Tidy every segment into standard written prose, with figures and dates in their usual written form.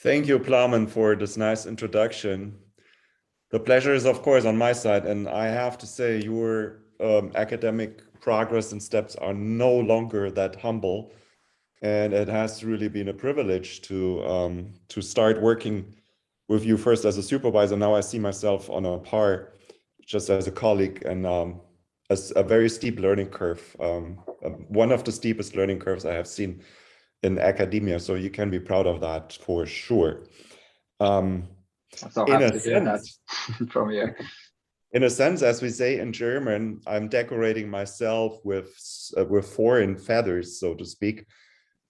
Thank you, Plowman, for this nice introduction. The pleasure is, of course, on my side, and I have to say your academic progress and steps are no longer that humble, and it has really been a privilege to start working with you first as a supervisor. Now I see myself on a par, just as a colleague, and as a very steep learning curve, one of the steepest learning curves I have seen in academia. So you can be proud of that for sure. I'm so In happy a to hear that sense, from you. in a sense, as we say in German, I'm decorating myself with foreign feathers, so to speak,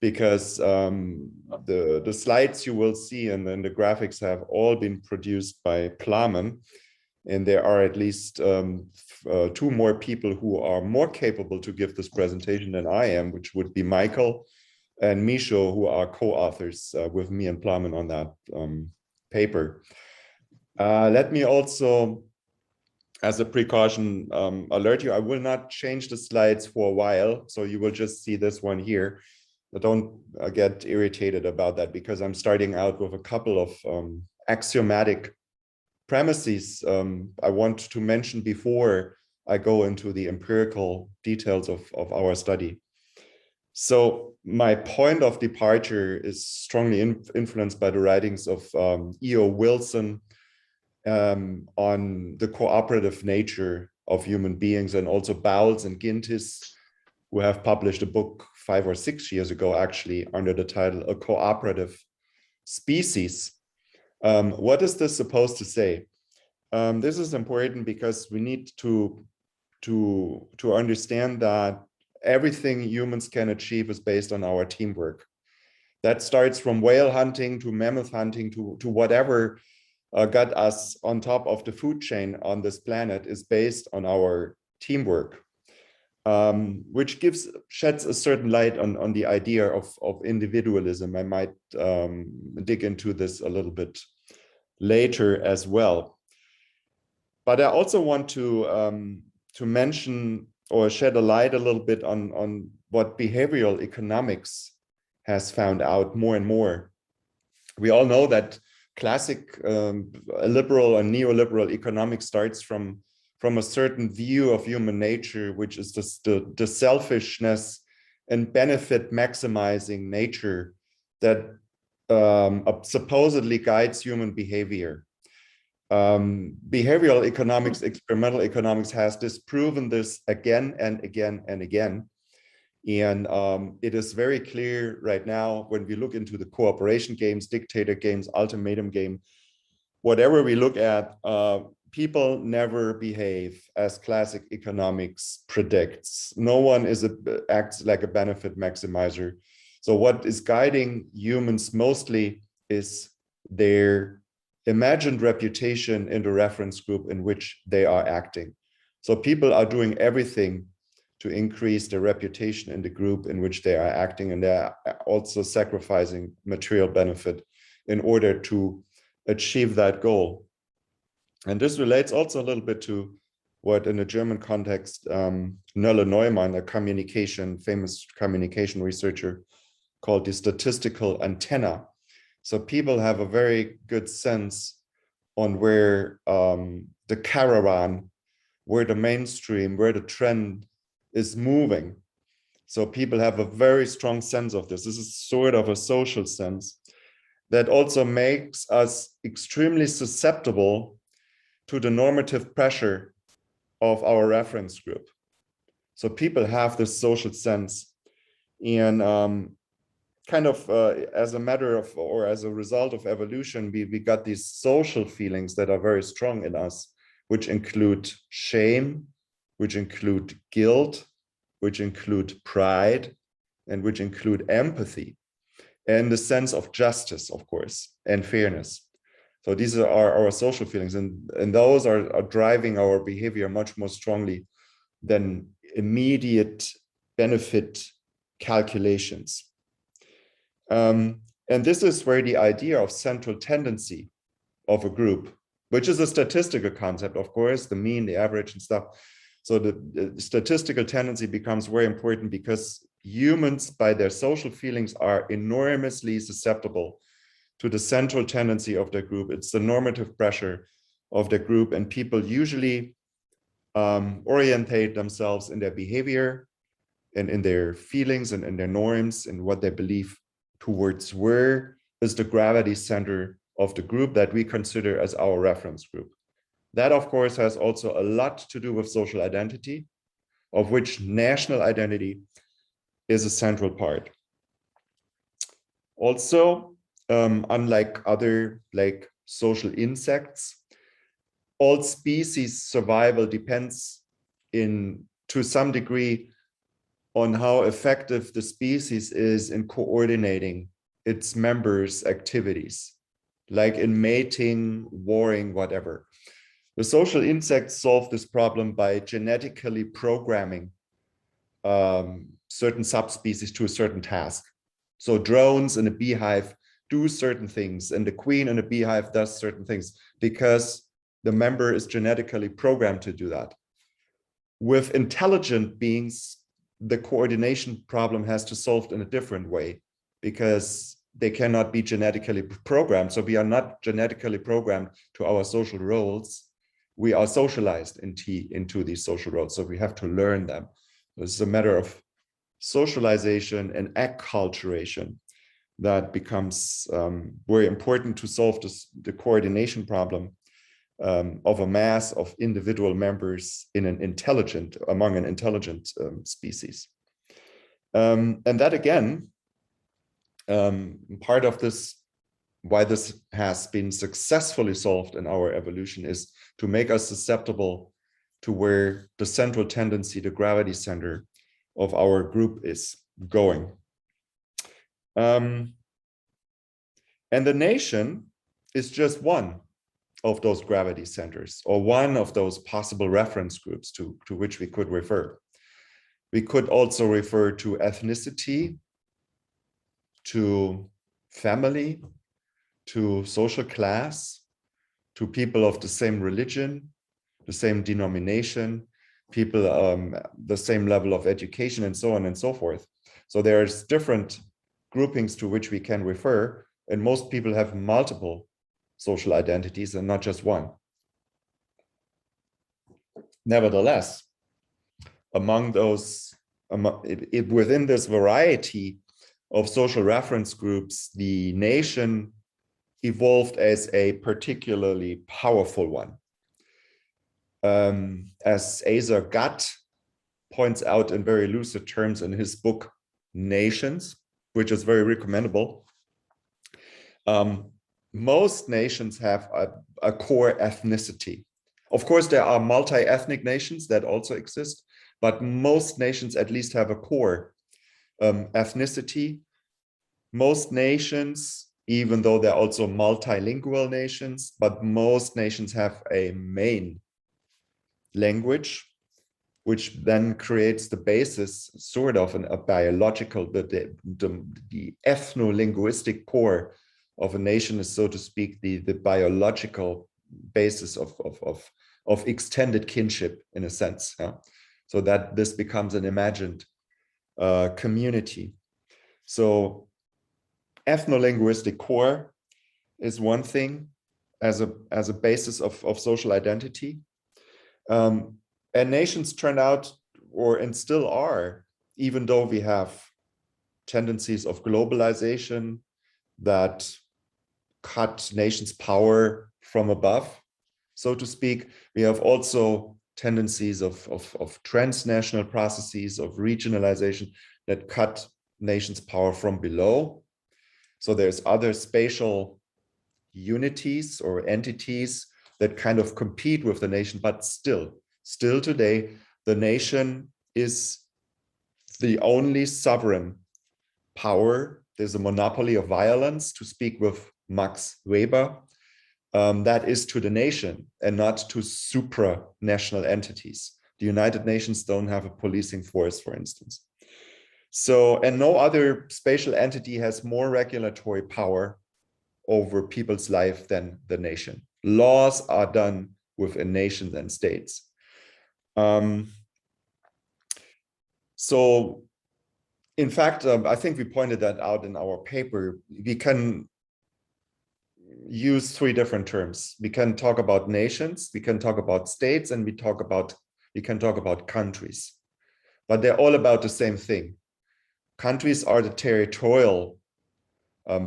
because the slides you will see and then the graphics have all been produced by Plamen, and there are at least two more people who are more capable to give this presentation than I am, which would be Michael and Misho, who are co-authors with me and Plamen on that paper. Let me also, as a precaution, alert you, I will not change the slides for a while, so you will just see this one here. But don't get irritated about that, because I'm starting out with a couple of axiomatic premises I want to mention before I go into the empirical details of our study. So my point of departure is strongly influenced by the writings of E.O. Wilson on the cooperative nature of human beings, and also Bowles and Gintis, who have published a book 5 or 6 years ago, actually, under the title A Cooperative Species. What is this supposed to say? This is important because we need to understand that everything humans can achieve is based on our teamwork. That starts from whale hunting to mammoth hunting to whatever got us on top of the food chain on this planet is based on our teamwork, which sheds a certain light on the idea of individualism. I might dig into this a little bit later as well. But I also want to mention or shed a light a little bit on what behavioral economics has found out more and more. We all know that classic liberal and neoliberal economics starts from a certain view of human nature, which is the selfishness and benefit maximizing nature that supposedly guides human behavior. Behavioral economics, experimental economics has disproven this again and again and again. And it is very clear right now when we look into the cooperation games, dictator games, ultimatum game, whatever we look at, people never behave as classic economics predicts. No one acts like a benefit maximizer. So what is guiding humans mostly is their imagined reputation in the reference group in which they are acting. So people are doing everything to increase their reputation in the group in which they are acting, and they're also sacrificing material benefit in order to achieve that goal. And this relates also a little bit to what in the German context, Nölle Neumann, a famous communication researcher, called the statistical antenna. So people have a very good sense on where the caravan, where the mainstream, where the trend is moving. So people have a very strong sense of this. This is sort of a social sense that also makes us extremely susceptible to the normative pressure of our reference group. So people have this social sense, and kind of as a matter of, or as a result of evolution, we got these social feelings that are very strong in us, which include shame, which include guilt, which include pride, and which include empathy, and the sense of justice, of course, and fairness. So these are our social feelings, and those are driving our behavior much more strongly than immediate benefit calculations. And this is where the idea of central tendency of a group, which is a statistical concept, of course, the mean, the average and stuff. So the statistical tendency becomes very important because humans, by their social feelings, are enormously susceptible to the central tendency of the group. It's the normative pressure of the group, and people usually orientate themselves in their behavior and in their feelings and in their norms and what they believe towards where is the gravity center of the group that we consider as our reference group. That, of course, has also a lot to do with social identity, of which national identity is a central part. Also, unlike other like social insects, all species survival depends to some degree on how effective the species is in coordinating its members' activities, like in mating, warring, whatever. The social insects solve this problem by genetically programming certain subspecies to a certain task. So drones in a beehive do certain things, and the queen in a beehive does certain things because the member is genetically programmed to do that. With intelligent beings, the coordination problem has to solve in a different way because they cannot be genetically programmed. So we are not genetically programmed to our social roles. We are socialized into these social roles. So we have to learn them. This is a matter of socialization and acculturation that becomes very important to solve the coordination problem of a mass of individual members in among an intelligent species. And that again, part of this, why this has been successfully solved in our evolution, is to make us susceptible to where the central tendency, the gravity center of our group is going. And the nation is just one of those gravity centers, or one of those possible reference groups to which we could refer. We could also refer to ethnicity, to family, to social class, to people of the same religion, the same denomination, people the same level of education, and so on and so forth. So there's different groupings to which we can refer, and most people have multiple social identities and not just one. Nevertheless, among those, within this variety of social reference groups, the nation evolved as a particularly powerful one. As Asa Gatt points out in very lucid terms in his book, Nations, which is very recommendable, most nations have a core ethnicity. Of course, there are multi-ethnic nations that also exist, but most nations at least have a core ethnicity. Most nations, even though they're also multilingual nations, but most nations have a main language, which then creates the basis, sort of, a biological, the ethno-linguistic core of a nation is, so to speak, the biological basis of extended kinship, in a sense. Yeah? So that this becomes an imagined community. So ethno-linguistic core is one thing as a basis of social identity. And nations turn out, and still are, even though we have tendencies of globalization that cut nations' power from above, so to speak, we have also tendencies of transnational processes, of regionalization that cut nations' power from below. So there's other spatial unities or entities that kind of compete with the nation, but still today, the nation is the only sovereign power. There's a monopoly of violence, to speak with Max Weber, that is to the nation and not to supranational entities. The United Nations don't have a policing force, for instance. So, and no other spatial entity has more regulatory power over people's life than the nation. Laws are done within nations and states. So, in fact, I think we pointed that out in our paper. We can use three different terms. We can talk about nations, we can talk about states, and we can talk about countries. But they're all about the same thing. Countries are the territorial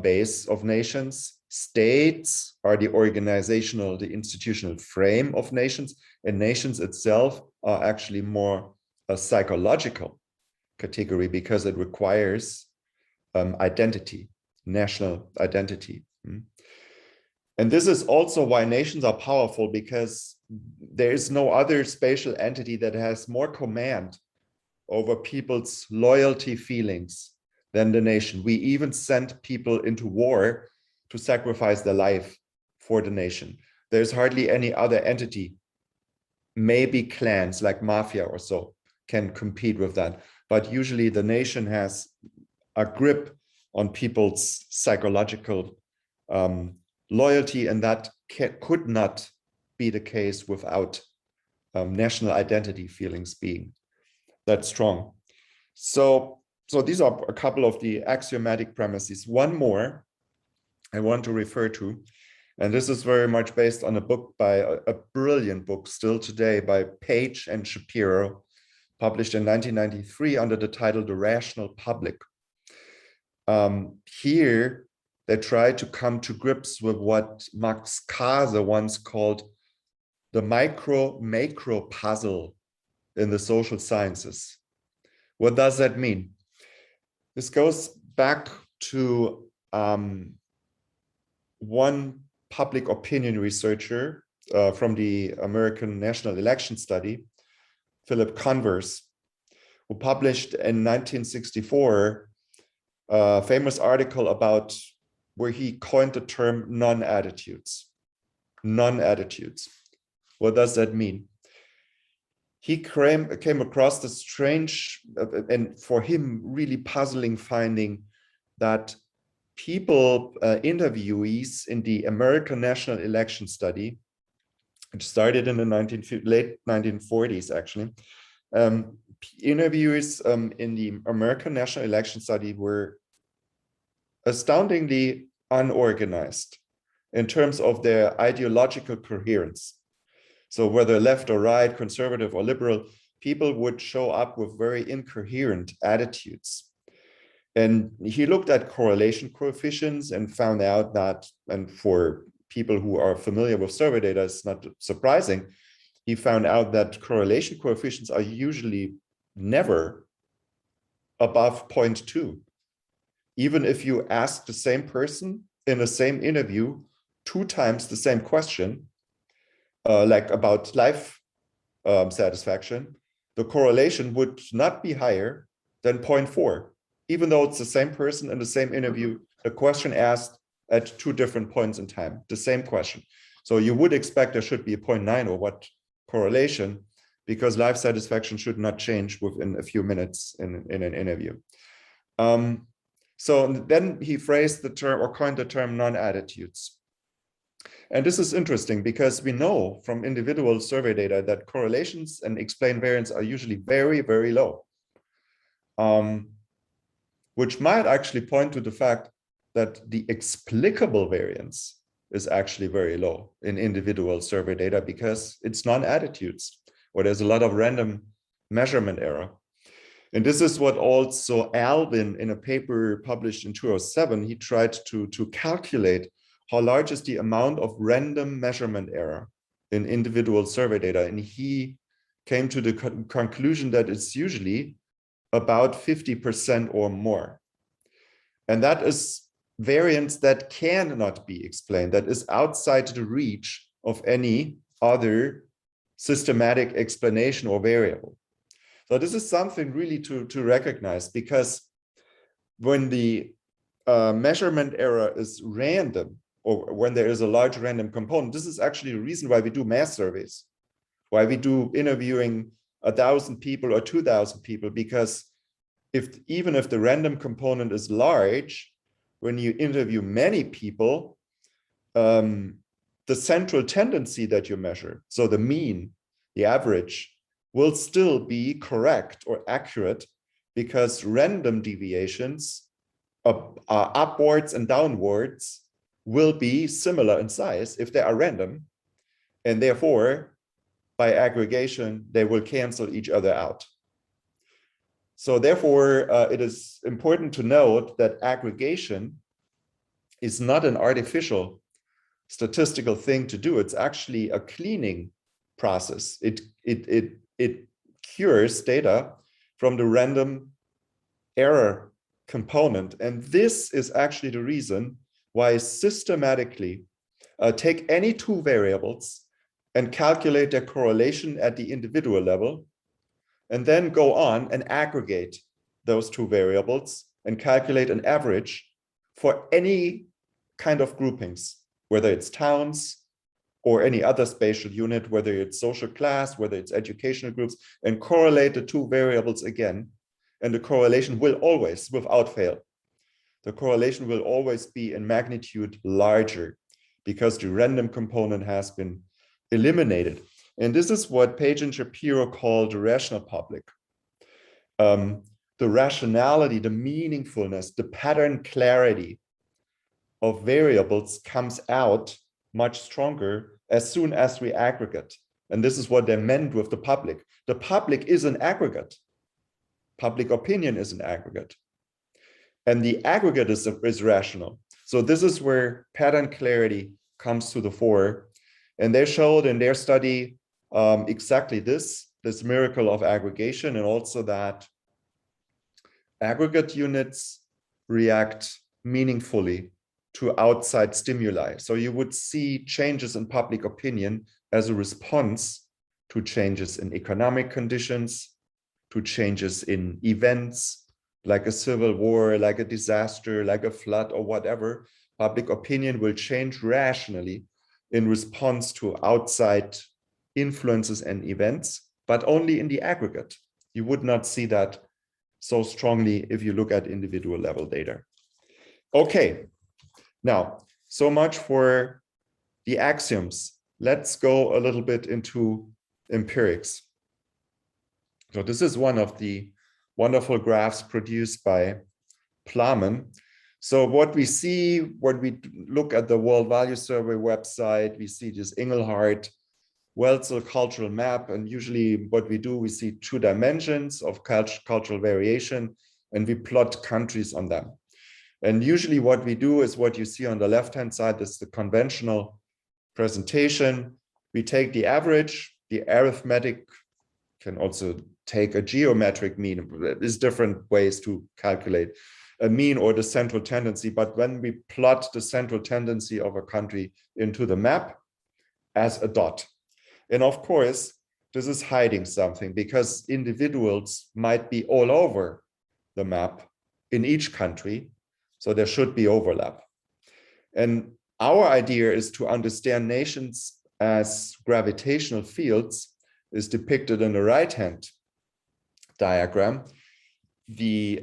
base of nations. States are the organizational, the institutional frame of nations, and nations itself are actually more a psychological category because it requires identity, national identity. And this is also why nations are powerful, because there is no other spatial entity that has more command over people's loyalty feelings than the nation. We even send people into war to sacrifice their life for the nation. There's hardly any other entity, maybe clans like mafia or so, can compete with that. But usually the nation has a grip on people's psychological loyalty, and that could not be the case without national identity feelings being that strong. So these are a couple of the axiomatic premises. One more I want to refer to, and this is very much based on a book by a brilliant book still today by Page and Shapiro, published in 1993 under the title The Rational Public. Here, they try to come to grips with what Max Kase once called the micro-macro puzzle in the social sciences. What does that mean? This goes back to one public opinion researcher from the American National Election Study, Philip Converse, who published in 1964 a famous article about where he coined the term non-attitudes. Non-attitudes. What does that mean? He came across the strange and for him really puzzling finding that people, interviewees in the American National Election Study, which started in the late 1940s actually, interviewees in the American National Election Study were astoundingly unorganized in terms of their ideological coherence. So whether left or right, conservative or liberal, people would show up with very incoherent attitudes. And he looked at correlation coefficients and found out that, and for people who are familiar with survey data, it's not surprising, he found out that correlation coefficients are usually never above 0.2. Even if you ask the same person in the same interview 2 times the same question, like about life satisfaction, the correlation would not be higher than 0.4, even though it's the same person in the same interview, the question asked at 2 different points in time, the same question. So you would expect there should be a 0.9 or what correlation, because life satisfaction should not change within a few minutes in an interview. So then he phrased the term or coined the term non-attitudes. And this is interesting because we know from individual survey data that correlations and explained variance are usually very, very low, which might actually point to the fact that the explicable variance is actually very low in individual survey data because it's non-attitudes, or there's a lot of random measurement error. And this is what also Alvin, in a paper published in 2007, he tried to calculate how large is the amount of random measurement error in individual survey data. And he came to the conclusion that it's usually about 50% or more. And that is variance that cannot be explained, that is outside the reach of any other systematic explanation or variable. So this is something really to recognize, because when the measurement error is random, or when there is a large random component, this is actually the reason why we do mass surveys, why we do interviewing 1,000 people or 2,000 people, because even if the random component is large, when you interview many people, the central tendency that you measure, so the mean, the average, will still be correct or accurate, because random deviations are upwards and downwards will be similar in size if they are random, and therefore, by aggregation, they will cancel each other out. So therefore, it is important to note that aggregation is not an artificial statistical thing to do. It's actually a cleaning process. It cures data from the random error component. And this is actually the reason why systematically take any two variables and calculate their correlation at the individual level, and then go on and aggregate those two variables and calculate an average for any kind of groupings, whether it's towns or any other spatial unit, whether it's social class, whether it's educational groups, and correlate the two variables again. And the correlation will always, without fail, the correlation will always be in magnitude larger because the random component has been eliminated. And this is what Page and Shapiro call the rational public. The rationality, the meaningfulness, the pattern clarity of variables comes out much stronger as soon as we aggregate. And this is what they meant with the public. The public is an aggregate. Public opinion is an aggregate. And the aggregate is rational. So this is where pattern clarity comes to the fore. And they showed in their study exactly this miracle of aggregation, and also that aggregate units react meaningfully to outside stimuli. So you would see changes in public opinion as a response to changes in economic conditions, to changes in events like a civil war, like a disaster, like a flood or whatever. Public opinion will change rationally in response to outside influences and events, but only in the aggregate. You would not see that so strongly if you look at individual level data. Okay, now, so much for the axioms. Let's go a little bit into empirics. So this is one of the wonderful graphs produced by Plamen. So what we see when we look at the World Value Survey website, we see this Engelhardt Welzel cultural map. And usually what we do, we see 2 dimensions of cultural variation, and we plot countries on them. And usually what we do is what you see on the left-hand side is the conventional presentation. We take the average, the arithmetic can also take a geometric mean. There's different ways to calculate a mean or the central tendency. But when we plot the central tendency of a country into the map as a dot, and of course, this is hiding something because individuals might be all over the map in each country. So there should be overlap. And our idea is to understand nations as gravitational fields is depicted in the right-hand diagram. The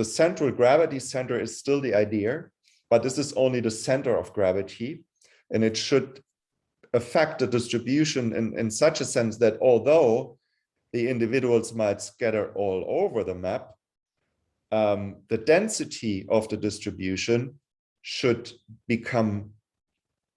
central gravity center is still the idea, but this is only the center of gravity, and it should affect the distribution in such a sense that although the individuals might scatter all over the map, the density of the distribution should become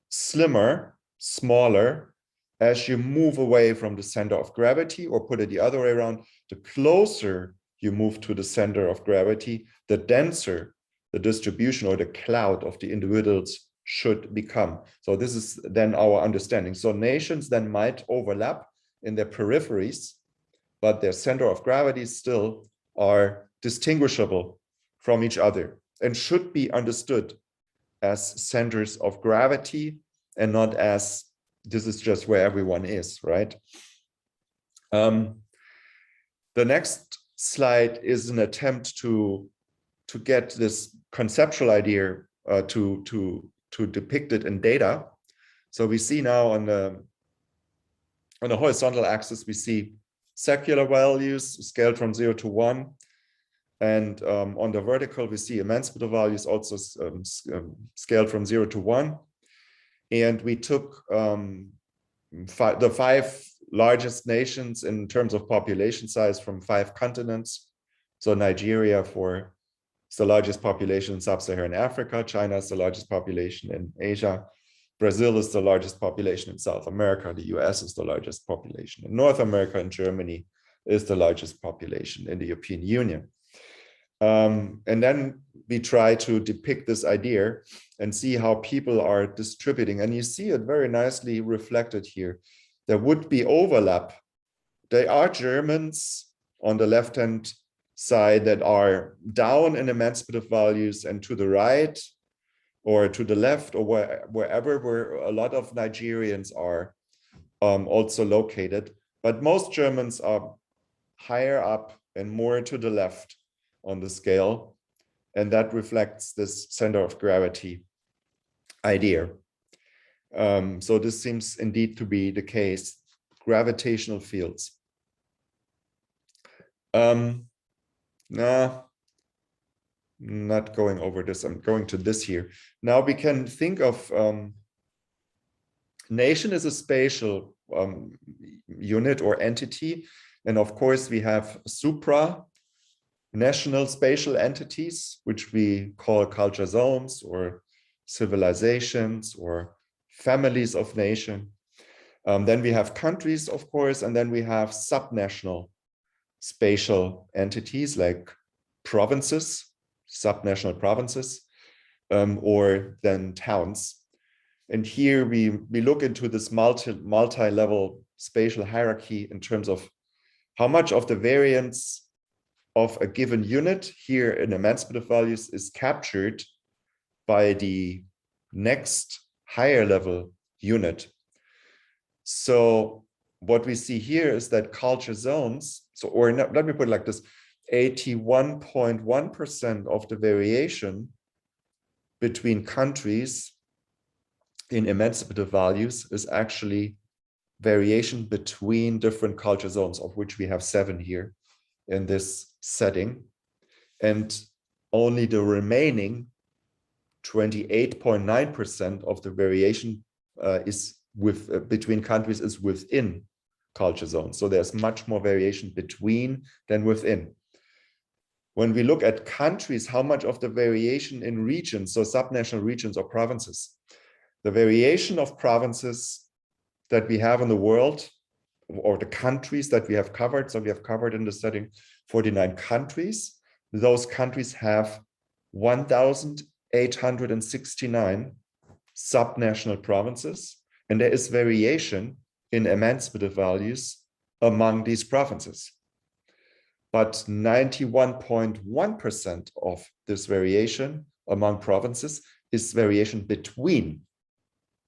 slimmer, smaller, as you move away from the center of gravity, or put it the other way around, the closer you move to the center of gravity, the denser the distribution or the cloud of the individuals should become. So this is then our understanding. So nations then might overlap in their peripheries, but their center of gravity still are distinguishable from each other and should be understood as centers of gravity and not as this is just where everyone is, right? The next slide is an attempt to get this conceptual idea to depict it in data. So we see now on the horizontal axis, we see secular values scaled from 0 to 1. And on the vertical, we see emancipative values also scaled from 0 to 1. And we took the 5 largest nations in terms of population size from 5 continents. So Nigeria for It's the largest population in sub-Saharan Africa. China is the largest population in Asia. Brazil is the largest population in South America. The US is the largest population in North America, and Germany is the largest population in the European Union. And then we try to depict this idea and see how people are distributing. And you see it very nicely reflected here. There would be overlap. There are Germans on the left-hand side that are down in emancipative values, and to the right or to the left or wherever where a lot of Nigerians are also located. But most Germans are higher up and more to the left on the scale. And that reflects this center of gravity idea. So this seems indeed to be the case. Gravitational fields. Nah, not going over this. I'm going to this here. Now we can think of nation as a spatial unit or entity. And of course, we have supra-national spatial entities, which we call culture zones or civilizations or families of nation. Then we have countries, of course, and then we have subnational spatial entities like provinces, subnational provinces, or then towns. And here we look into this multi-level spatial hierarchy in terms of how much of the variance of a given unit here in emancipative values is captured by the next higher level unit. So what we see here is that culture zones, let me put it like this, 81.1% of the variation between countries in emancipative values is actually variation between different culture zones, of which we have 7 here in this setting. And only the remaining 28.9% of the variation is between countries is within culture zones. So there's much more variation between than within. When we look at countries, how much of the variation in regions, so subnational regions or provinces, the variation of provinces that we have in the world, or the countries that we have covered, so we have covered in the setting 49 countries. Those countries have 1,869 subnational provinces, and there is variation in emancipative values among these provinces. But 91.1% of this variation among provinces is variation between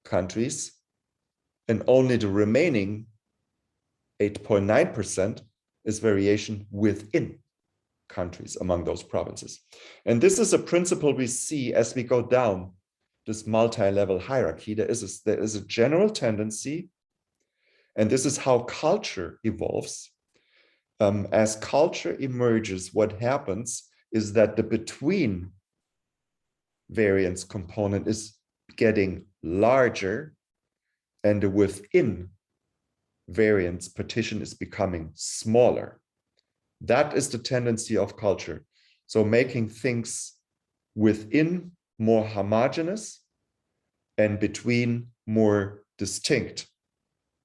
countries, and only the remaining 8.9% is variation within countries among those provinces. And this is a principle we see as we go down this multi-level hierarchy. There is a general tendency, and this is how culture evolves. As culture emerges, what happens is that the between variance component is getting larger, and the within variance partition is becoming smaller. That is the tendency of culture. So making things within more homogeneous and between more distinct.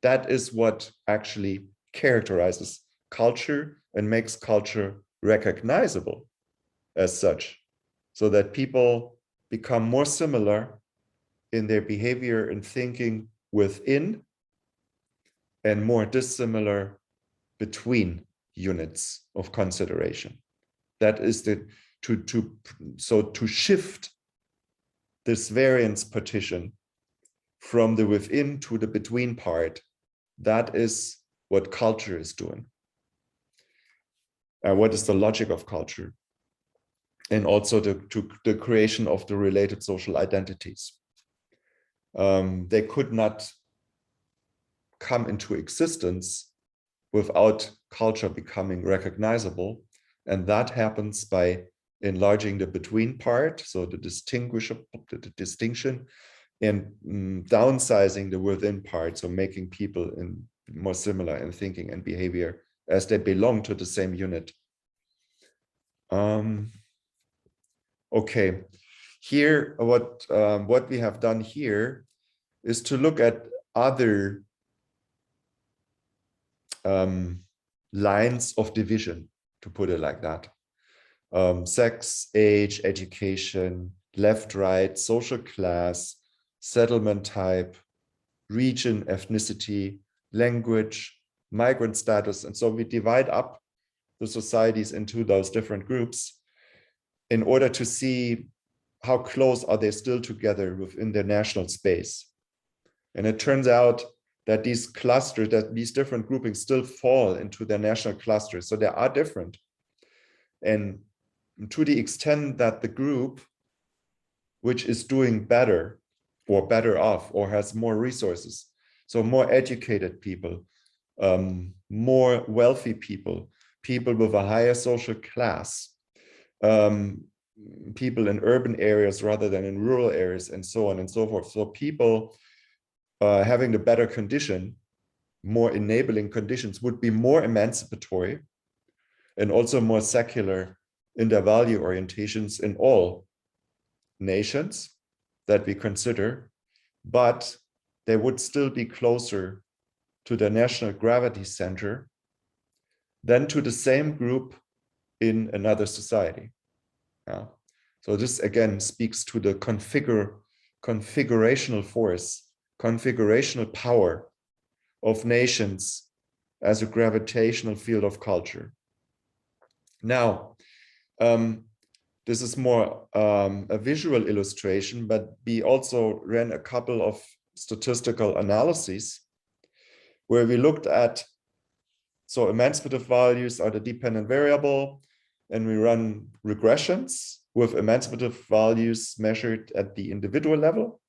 That is what actually characterizes culture and makes culture recognizable as such, so that people become more similar in their behavior and thinking within and more dissimilar between units of consideration. That is to shift this variance partition from the within to the between part. That is what culture is doing. What is the logic of culture? And also the creation of the related social identities. They could not come into existence without culture becoming recognizable. And that happens by enlarging the between part, so the distinction, and downsizing the within part, so making people more similar in thinking and behavior as they belong to the same unit. Okay, here what we have done here is to look at other lines of division, to put it like that. Sex, age, education, left, right, social class, settlement type, region, ethnicity, language, migrant status. And so we divide up the societies into those different groups in order to see how close are they still together within their national space. And it turns out that these clusters, that these different groupings still fall into their national clusters. So they are different. And to the extent that the group which is doing better or better off or has more resources, so more educated people, more wealthy people, people with a higher social class, people in urban areas rather than in rural areas, and so on and so forth. So people having the better condition, more enabling conditions, would be more emancipatory and also more secular in their value orientations in all nations that we consider, but they would still be closer to the national gravity center than to the same group in another society. Yeah. So this again speaks to the configurational force, configurational power of nations as a gravitational field of culture. Now, this is more a visual illustration, but we also ran a couple of statistical analyses where we looked at, so emancipative values are the dependent variable, and we run regressions with emancipative values measured at the individual level.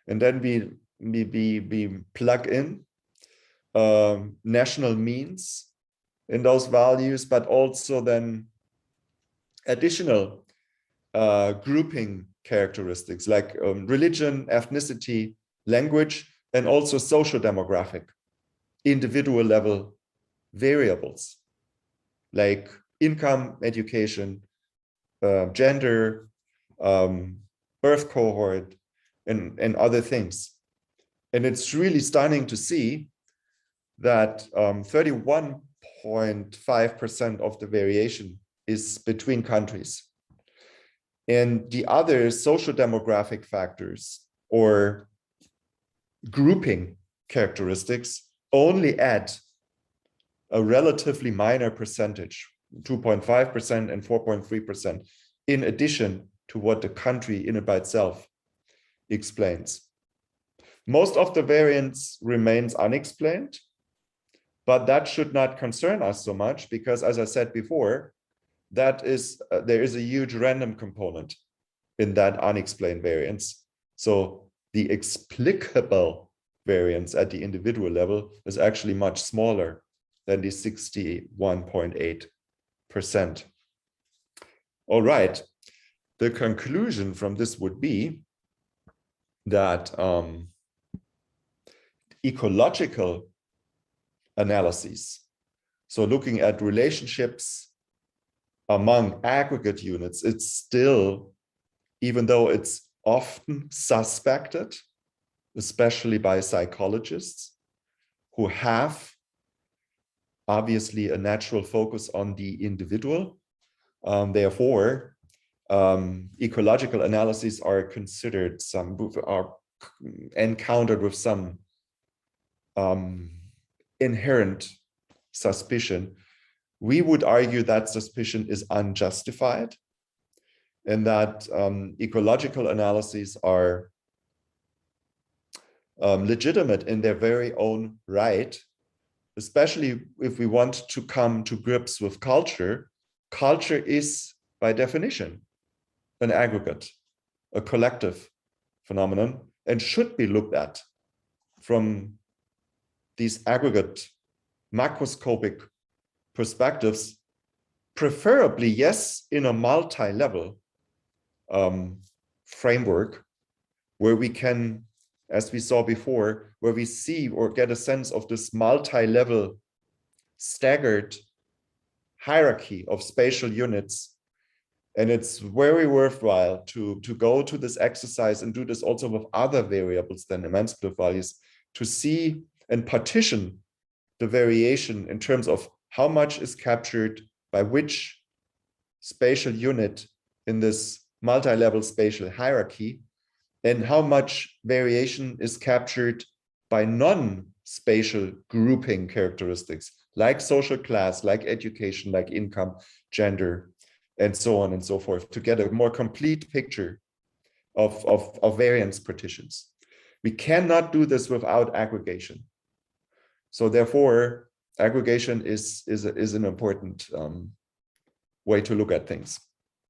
And then we plug in national means in those values, but also then additional grouping characteristics like religion, ethnicity, language, and also social demographic, individual level variables like income, education, gender, birth cohort, and other things. And it's really stunning to see that 31.5% of the variation is between countries. And the other social demographic factors or grouping characteristics only add a relatively minor percentage, 2.5% and 4.3%, in addition to what the country in and by itself explains. Most of the variance remains unexplained, but that should not concern us so much because, as I said before, there is a huge random component in that unexplained variance. So the explicable variance at the individual level is actually much smaller than the 61.8%. All right, the conclusion from this would be that ecological analyses, so looking at relationships among aggregate units, it's still, even though it's often suspected, especially by psychologists who have obviously a natural focus on the individual. Therefore, ecological analyses are considered are encountered with some inherent suspicion. We would argue that suspicion is unjustified and that ecological analyses are legitimate in their very own right, especially if we want to come to grips with culture. Culture is, by definition, an aggregate, a collective phenomenon, and should be looked at from these aggregate macroscopic perspectives, preferably, yes, in a multi-level framework where we can, as we saw before, where we see or get a sense of this multi-level staggered hierarchy of spatial units And it's very worthwhile to go to this exercise and do this also with other variables than emancipative values, to see and partition the variation in terms of how much is captured by which spatial unit in this multi-level spatial hierarchy, and how much variation is captured by non-spatial grouping characteristics, like social class, like education, like income, gender, and so on and so forth, to get a more complete picture of variance partitions. We cannot do this without aggregation. So therefore, aggregation is an important way to look at things.